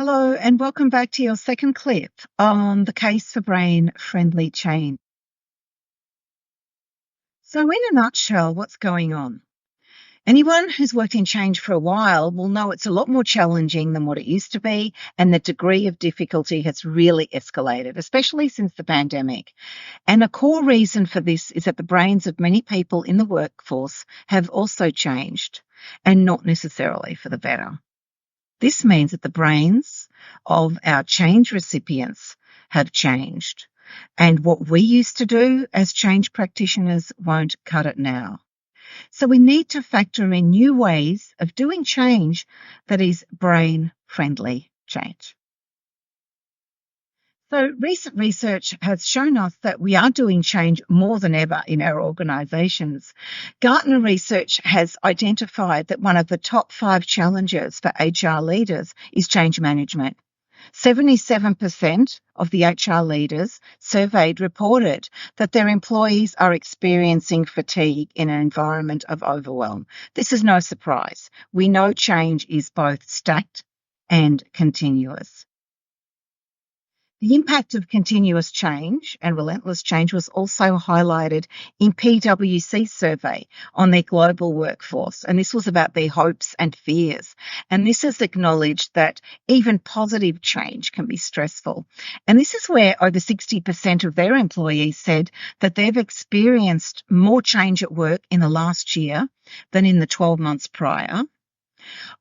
Hello, and welcome back to your second clip on the case for brain-friendly change. So in a nutshell, what's going on? Anyone who's worked in change for a while will know it's a lot more challenging than what it used to be, and the degree of difficulty has really escalated, especially since the pandemic. And a core reason for this is that the brains of many people in the workforce have also changed, and not necessarily for the better. This means that the brains of our change recipients have changed, and what we used to do as change practitioners won't cut it now. So we need to factor in new ways of doing change that is brain-friendly change. So recent research has shown us that we are doing change more than ever in our organisations. Gartner research has identified that one of the top 5 challenges for HR leaders is change management. 77% of the HR leaders surveyed reported that their employees are experiencing fatigue in an environment of overwhelm. This is no surprise. We know change is both stacked and continuous. The impact of continuous change and relentless change was also highlighted in PwC's survey on their global workforce, and this was about their hopes and fears. And this has acknowledged that even positive change can be stressful. And this is where over 60% of their employees said that they've experienced more change at work in the last year than in the 12 months prior.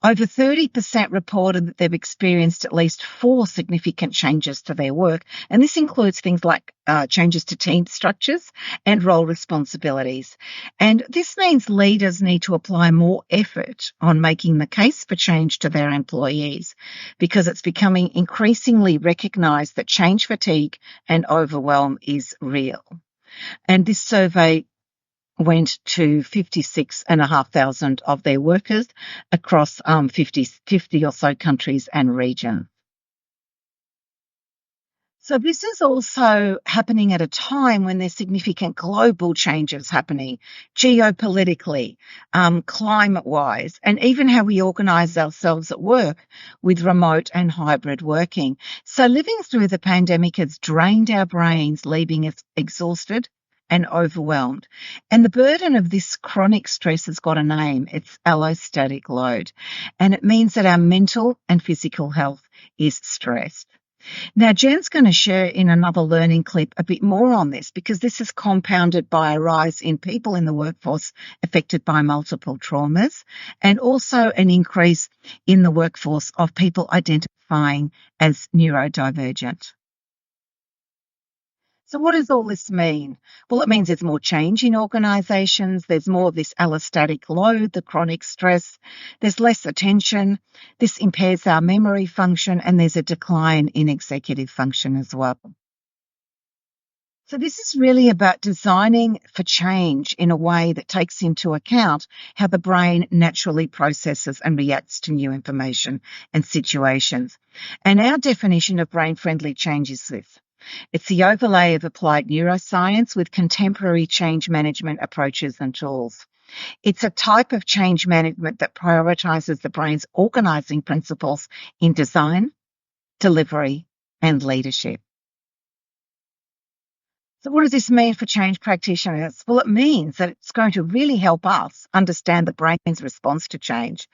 Over 30% reported that they've experienced at least 4 significant changes to their work, and this includes things like changes to team structures and role responsibilities. And this means leaders need to apply more effort on making the case for change to their employees, because it's becoming increasingly recognised that change fatigue and overwhelm is real. And this survey went to 56,500 of their workers across 50 or so countries and regions. So this is also happening at a time when there's significant global changes happening, geopolitically, climate-wise, and even how we organise ourselves at work with remote and hybrid working. So living through the pandemic has drained our brains, leaving us exhausted and overwhelmed. And the burden of this chronic stress has got a name. It's allostatic load. And it means that our mental and physical health is stressed. Now, Jen's going to share in another learning clip a bit more on this, because this is compounded by a rise in people in the workforce affected by multiple traumas, and also an increase in the workforce of people identifying as neurodivergent. So what does all this mean? Well, it means there's more change in organisations, there's more of this allostatic load, the chronic stress, there's less attention, this impairs our memory function, and there's a decline in executive function as well. So this is really about designing for change in a way that takes into account how the brain naturally processes and reacts to new information and situations. And our definition of brain-friendly change is this. It's the overlay of applied neuroscience with contemporary change management approaches and tools. It's a type of change management that prioritises the brain's organising principles in design, delivery, and leadership. So what does this mean for change practitioners? Well, it means that it's going to really help us understand the brain's response to change.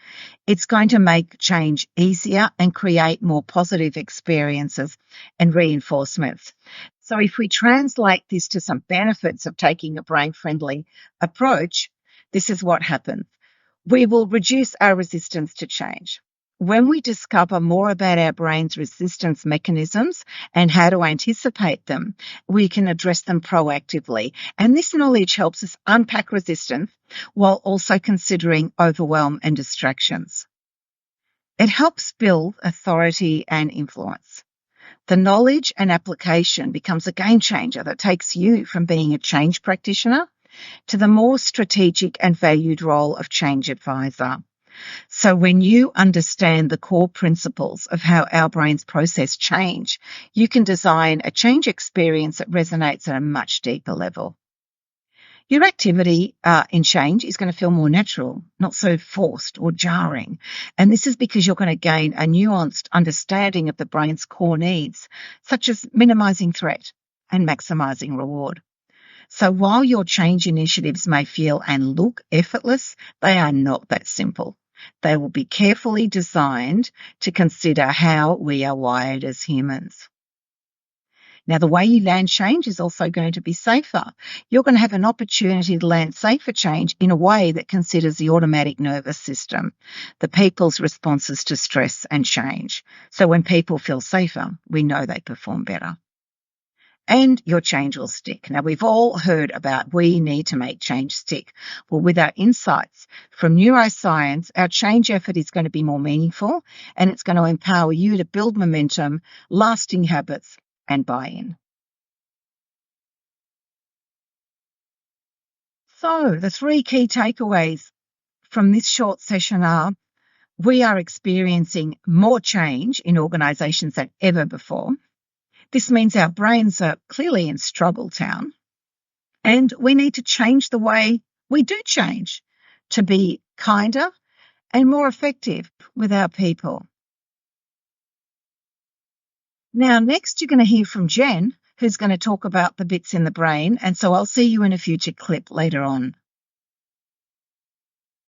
It's going to make change easier and create more positive experiences and reinforcements. So if we translate this to some benefits of taking a brain-friendly approach, this is what happens. We will reduce our resistance to change. When we discover more about our brain's resistance mechanisms and how to anticipate them, we can address them proactively. And this knowledge helps us unpack resistance while also considering overwhelm and distractions. It helps build authority and influence. The knowledge and application becomes a game changer that takes you from being a change practitioner to the more strategic and valued role of change advisor. So when you understand the core principles of how our brains process change, you can design a change experience that resonates at a much deeper level. Your activity in change is going to feel more natural, not so forced or jarring. And this is because you're going to gain a nuanced understanding of the brain's core needs, such as minimizing threat and maximizing reward. So while your change initiatives may feel and look effortless, they are not that simple. They will be carefully designed to consider how we are wired as humans. Now, the way you land change is also going to be safer. You're going to have an opportunity to land safer change in a way that considers the automatic nervous system, the people's responses to stress and change. So when people feel safer, we know they perform better. And your change will stick. Now, we've all heard about we need to make change stick. Well, with our insights from neuroscience, our change effort is going to be more meaningful, and it's going to empower you to build momentum, lasting habits, and buy-in. So the 3 key takeaways from this short session are: we are experiencing more change in organisations than ever before. This means our brains are clearly in struggle town, and we need to change the way we do change to be kinder and more effective with our people. Now, next you're going to hear from Jen, who's going to talk about the bits in the brain, and so I'll see you in a future clip later on.